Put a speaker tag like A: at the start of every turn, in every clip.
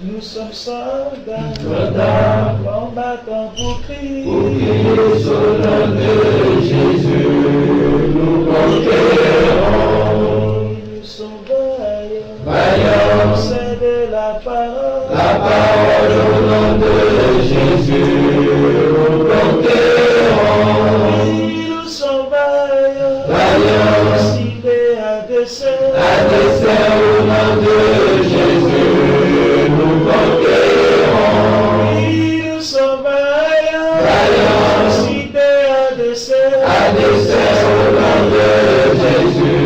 A: Nous sommes soldats, combattants pour Christ.
B: Pour Christ, au nom de Jésus, nous conquérons.
A: Nous sommes vaillants,
B: Vaillants,
A: c'est de la parole.
B: La parole au nom de Jésus, nous conquérons.
A: Nous sommes vaillants,
B: Vaillants,
A: cités à dessein.
B: Adversaires au nom de Jésus, nous conquérons.
A: Nous sommes vaillants,
B: Vaillants,
A: cités à dessein.
B: Adversaires au nom de Jésus,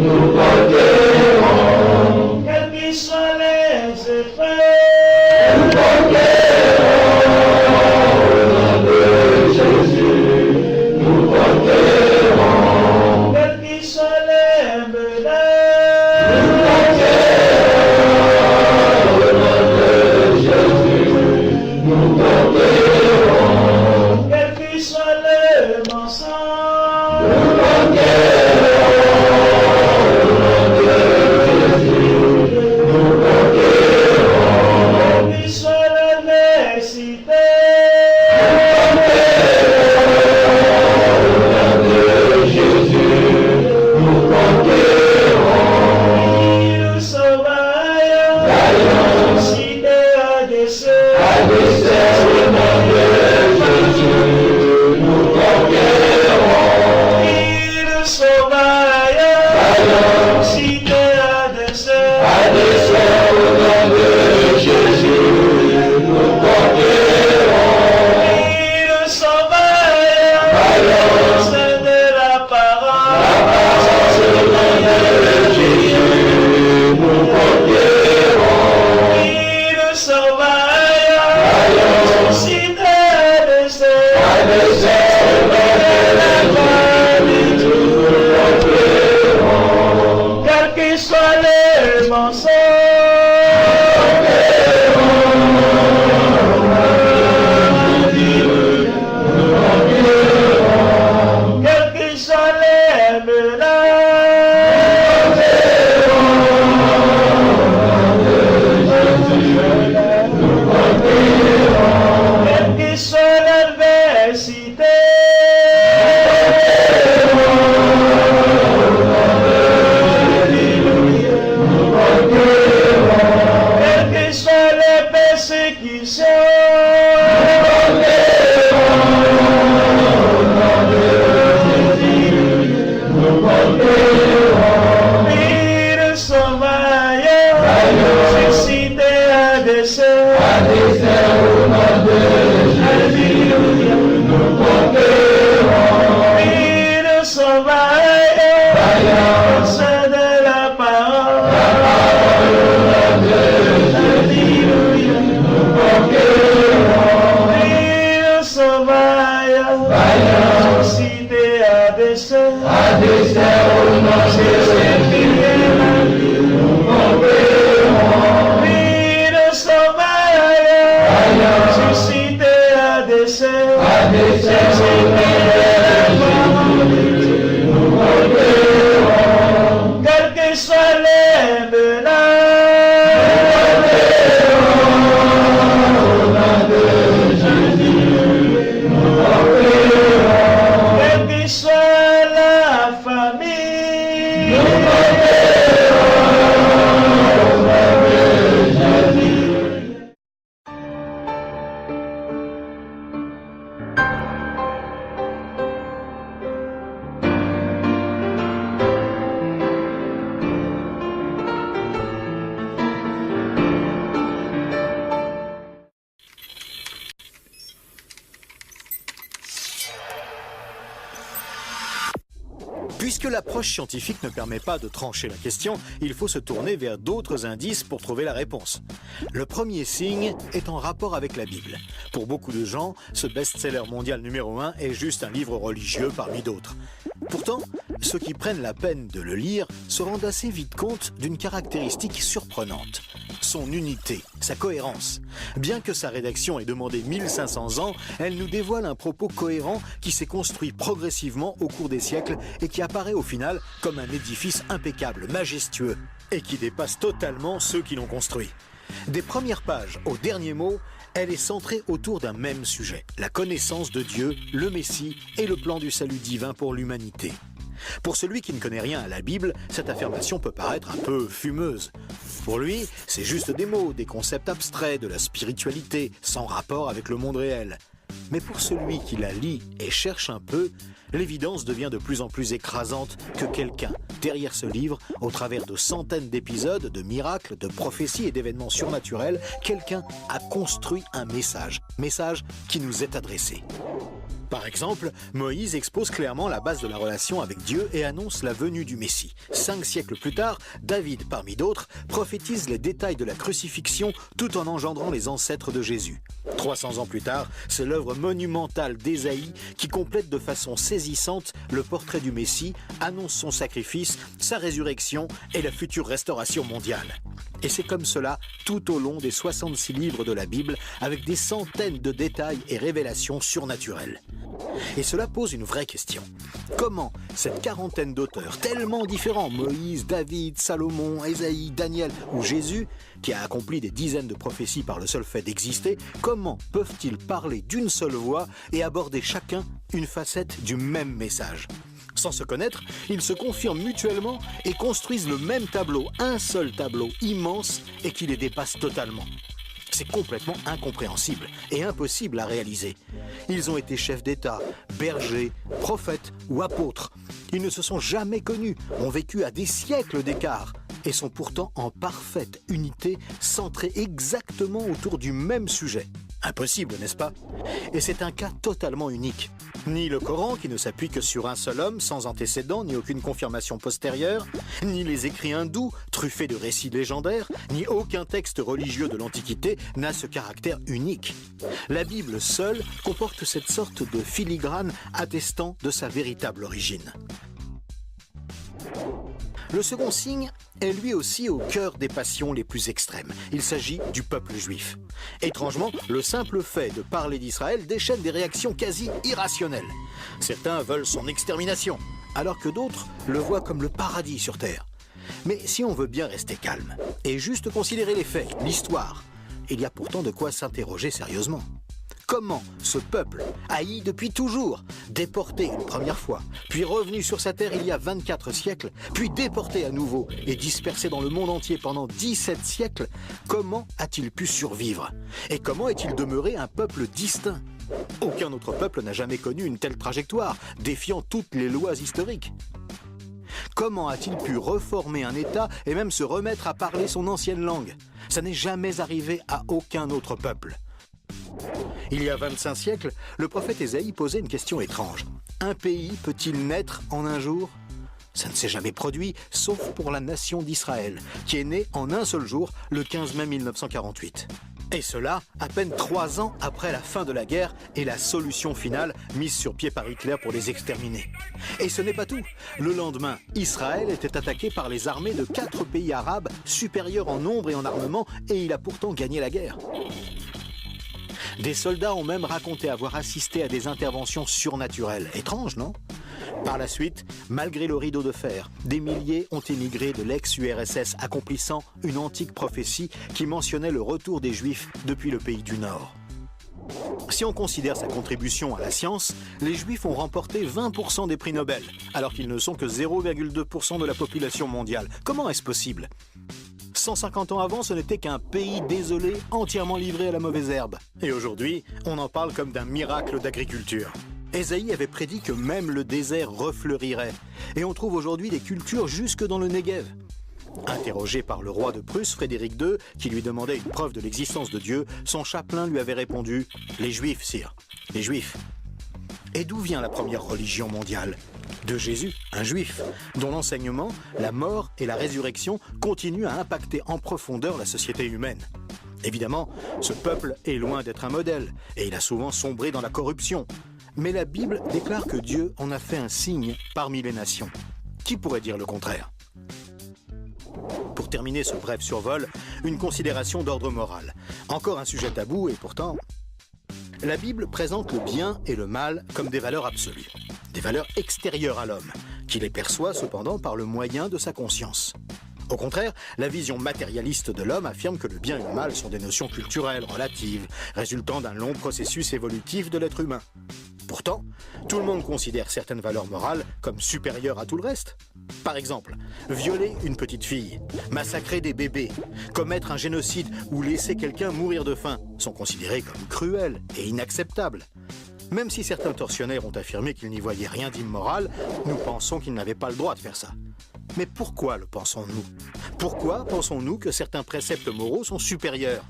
B: nous conquérons.
A: Quels qu'ils soient les effets,
B: Nous conquérons au nom de Jésus, nous conquérons.
A: quels qu'ils soient les menaces,
B: Nous conquérons au nom de Jésus, nous conquérons.
A: quels qu'ils soient les mensonges,
B: Nous conquérons au nom de Jésus, nous conquérons.
A: quels qu'ils soient l'adversité, nous sommes vaillants, cités à dessein. Nous sommes vaillants, cités à dessein. Nous sommes vaillants, c'est de la parole. Nous sommes vaillants, cités à dessein. Quels qu'ils soient les mensonges, quels qu'ils soient les menaces, quelle qu'ils soit l'adversité, quelles qu'ils soient les persécutions, oui, nous sommes vaillants, suscités à dessein. Oui, nous sommes vaillants, c'est de la parole. Oui, nous sommes vaillants, cités à dessein. Oui, nous sommes vaillants, suscités à dessein. Quels que soient les menaces, quelle que soit la famille,
C: Puisque l'approche scientifique ne permet pas de trancher la question, il faut se tourner vers d'autres indices pour trouver la réponse. Le premier signe est en rapport avec la Bible. Pour beaucoup de gens, ce best-seller mondial numéro 1 est juste un livre religieux parmi d'autres. Pourtant, ceux qui prennent la peine de le lire se rendent assez vite compte d'une caractéristique surprenante. son unité, sa cohérence. Bien que sa rédaction ait demandé 1500 ans, elle nous dévoile un propos cohérent qui s'est construit progressivement au cours des siècles et qui apparaît au final comme un édifice impeccable, majestueux, et qui dépasse totalement ceux qui l'ont construit. Des premières pages aux derniers mots, elle est centrée autour d'un même sujet, la connaissance de Dieu, le Messie et le plan du salut divin pour l'humanité. Pour celui qui ne connaît rien à la Bible, cette affirmation peut paraître un peu fumeuse. Pour lui, c'est juste des mots, des concepts abstraits, de la spiritualité, sans rapport avec le monde réel. Mais pour celui qui la lit et cherche un peu, l'évidence devient de plus en plus écrasante que quelqu'un, derrière ce livre, au travers de centaines d'épisodes, de miracles, de prophéties et d'événements surnaturels, quelqu'un a construit un message qui nous est adressé. Par exemple, Moïse expose clairement la base de la relation avec Dieu et annonce la venue du Messie. 5 siècles plus tard, David, parmi d'autres, prophétise les détails de la crucifixion tout en engendrant les ancêtres de Jésus. 300 ans plus tard, c'est l'œuvre monumentale d'Ésaïe qui complète de façon saisissante le portrait du Messie, annonce son sacrifice, sa résurrection et la future restauration mondiale. Et c'est comme cela tout au long des 66 livres de la Bible, avec des centaines de détails et révélations surnaturelles. Et cela pose une vraie question. Comment cette quarantaine d'auteurs tellement différents, Moïse, David, Salomon, Ésaïe, Daniel ou Jésus, qui a accompli des dizaines de prophéties par le seul fait d'exister, comment peuvent-ils parler d'une seule voix et aborder chacun une facette du même message ? Sans se connaître, ils se confirment mutuellement et construisent le même tableau, un seul tableau immense et qui les dépasse totalement. C'est complètement incompréhensible et impossible à réaliser. Ils ont été chefs d'État, bergers, prophètes ou apôtres. Ils ne se sont jamais connus, ont vécu à des siècles d'écart et sont pourtant en parfaite unité, centrés exactement autour du même sujet. Impossible, n'est-ce pas ? Et c'est un cas totalement unique. Ni le Coran, qui ne s'appuie que sur un seul homme, sans antécédent, ni aucune confirmation postérieure, ni les écrits hindous, truffés de récits légendaires, ni aucun texte religieux de l'Antiquité n'a ce caractère unique. La Bible seule comporte cette sorte de filigrane attestant de sa véritable origine. Le second signe est lui aussi au cœur des passions les plus extrêmes. Il s'agit du peuple juif. Étrangement, le simple fait de parler d'Israël déchaîne des réactions quasi irrationnelles. Certains veulent son extermination, alors que d'autres le voient comme le paradis sur terre. Mais si on veut bien rester calme et juste considérer les faits, l'histoire, il y a pourtant de quoi s'interroger sérieusement. Comment ce peuple, haï depuis toujours, déporté une première fois, puis revenu sur sa terre il y a 24 siècles, puis déporté à nouveau et dispersé dans le monde entier pendant 17 siècles, comment a-t-il pu survivre? Et comment est-il demeuré un peuple distinct? Aucun autre peuple n'a jamais connu une telle trajectoire, défiant toutes les lois historiques. Comment a-t-il pu reformer un État et même se remettre à parler son ancienne langue? Ça n'est jamais arrivé à aucun autre peuple. Il y a 25 siècles, le prophète Ésaïe posait une question étrange. Un pays peut-il naître en un jour? Ça ne s'est jamais produit, sauf pour la nation d'Israël, qui est née en un seul jour, le 15 mai 1948. Et cela, à peine 3 ans après la fin de la guerre et la solution finale mise sur pied par Hitler pour les exterminer. Et ce n'est pas tout. Le lendemain, Israël était attaqué par les armées de 4 pays arabes supérieurs en nombre et en armement, et il a pourtant gagné la guerre. Des soldats ont même raconté avoir assisté à des interventions surnaturelles. Étrange, non? Par la suite, malgré le rideau de fer, des milliers ont émigré de l'ex-URSS, accomplissant une antique prophétie qui mentionnait le retour des Juifs depuis le pays du Nord. Si on considère sa contribution à la science, les Juifs ont remporté 20% des prix Nobel, alors qu'ils ne sont que 0,2% de la population mondiale. Comment est-ce possible? 150 ans avant, ce n'était qu'un pays désolé, entièrement livré à la mauvaise herbe. Et aujourd'hui, on en parle comme d'un miracle d'agriculture. Ésaïe avait prédit que même le désert refleurirait. Et on trouve aujourd'hui des cultures jusque dans le Negev. Interrogé par le roi de Prusse, Frédéric II, qui lui demandait une preuve de l'existence de Dieu, son chapelain lui avait répondu « Les Juifs, sire, les Juifs ». Et d'où vient la première religion mondiale? De Jésus, un juif, dont l'enseignement, la mort et la résurrection continuent à impacter en profondeur la société humaine. Évidemment, ce peuple est loin d'être un modèle, et il a souvent sombré dans la corruption. Mais la Bible déclare que Dieu en a fait un signe parmi les nations. Qui pourrait dire le contraire? Pour terminer ce bref survol, une considération d'ordre moral. Encore un sujet tabou et pourtant... La Bible présente le bien et le mal comme des valeurs absolues, des valeurs extérieures à l'homme, qui les perçoit cependant par le moyen de sa conscience. Au contraire, la vision matérialiste de l'homme affirme que le bien et le mal sont des notions culturelles, relatives, résultant d'un long processus évolutif de l'être humain. Pourtant, tout le monde considère certaines valeurs morales comme supérieures à tout le reste. Par exemple, violer une petite fille, massacrer des bébés, commettre un génocide ou laisser quelqu'un mourir de faim sont considérés comme cruels et inacceptables. Même si certains tortionnaires ont affirmé qu'ils n'y voyaient rien d'immoral, nous pensons qu'ils n'avaient pas le droit de faire ça. Mais pourquoi le pensons-nous? Pourquoi pensons-nous que certains préceptes moraux sont supérieurs?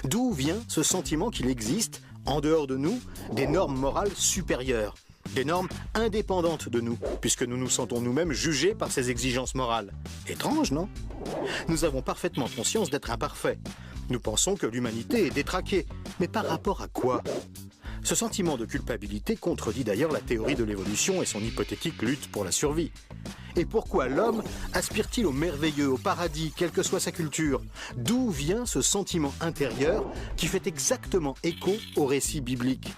C: D'où vient ce sentiment qu'il existe, en dehors de nous, des normes morales supérieures, des normes indépendantes de nous, puisque nous nous sentons nous-mêmes jugés par ces exigences morales? Étrange, non? Nous avons parfaitement conscience d'être imparfaits. Nous pensons que l'humanité est détraquée, mais par rapport à quoi? Ce sentiment de culpabilité contredit d'ailleurs la théorie de l'évolution et son hypothétique lutte pour la survie. Et pourquoi l'homme aspire-t-il au merveilleux, au paradis, quelle que soit sa culture? D'où vient ce sentiment intérieur qui fait exactement écho au récit biblique?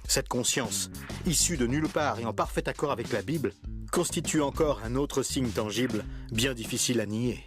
C: Cette conscience, issue de nulle part et en parfait accord avec la Bible, constitue encore un autre signe tangible, bien difficile à nier.